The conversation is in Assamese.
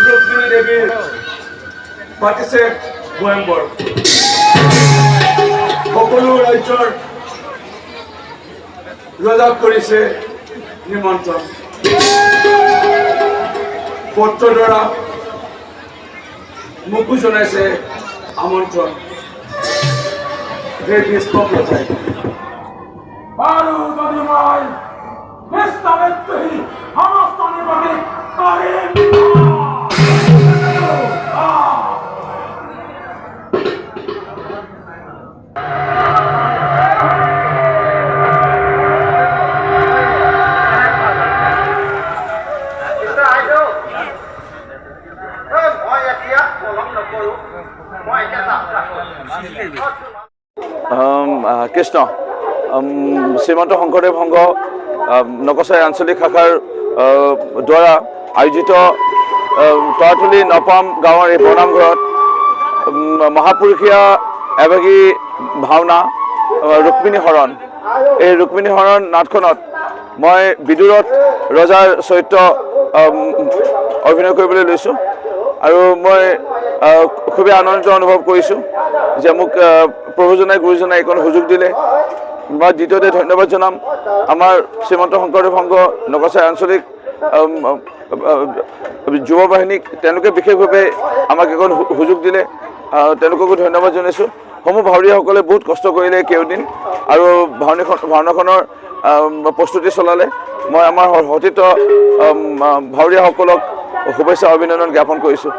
ৰুক্মিণী দেবীৰ পাতিছে গোয়েম্বৰ সকলো ৰাজ্যৰ ৰজাক কৰিছে নিমন্ত্ৰণ পত্ৰ দ্বাৰা মোকো জনাইছে আমন্ত্ৰণ সেই বিষ্ণু ৰজাই বাৰু যদি মই নিষ্ঠাবেত্তহী সমস্তানেৰ বাবে কাৰিম কৃষ্ণ শ্ৰীমন্ত শংকৰদেৱ সংঘ নকছাৰী আঞ্চলিক শাখাৰ দ্বাৰা আয়োজিত তৰাতলী নপাম গাঁৱৰ এই বনামঘৰত মহাপুৰুষীয়া এভাগী ভাওনা ৰুক্মিণী হৰণ এই ৰুক্মিণী হৰণ নাটখনত মই বিদুৰত ৰজাৰ চৰিত্ৰ অভিনয় কৰিবলৈ লৈছোঁ আৰু মই খুবেই আনন্দিত অনুভৱ কৰিছোঁ যে মোক প্ৰভুজনাই গুৰুজনাই এইকণ সুযোগ দিলে মই দ্বিতীয়তে ধন্যবাদ জনাম আমাৰ শ্ৰীমন্ত শংকৰদেৱ সংঘ নকছাৰী আঞ্চলিক যুৱ বাহিনীক তেওঁলোকে বিশেষভাৱে আমাক এখন সুযোগ দিলে তেওঁলোককো ধন্যবাদ জনাইছোঁ সমূহ ভাৱৰীয়াসকলে বহুত কষ্ট কৰিলে কেইদিন আৰু ভাওনাখনৰ প্ৰস্তুতি চলালে মই আমাৰ সতীৰ্থ ভাৱৰীয়াসকলক শুভেচ্ছা অভিনন্দন জ্ঞাপন কৰিছোঁ।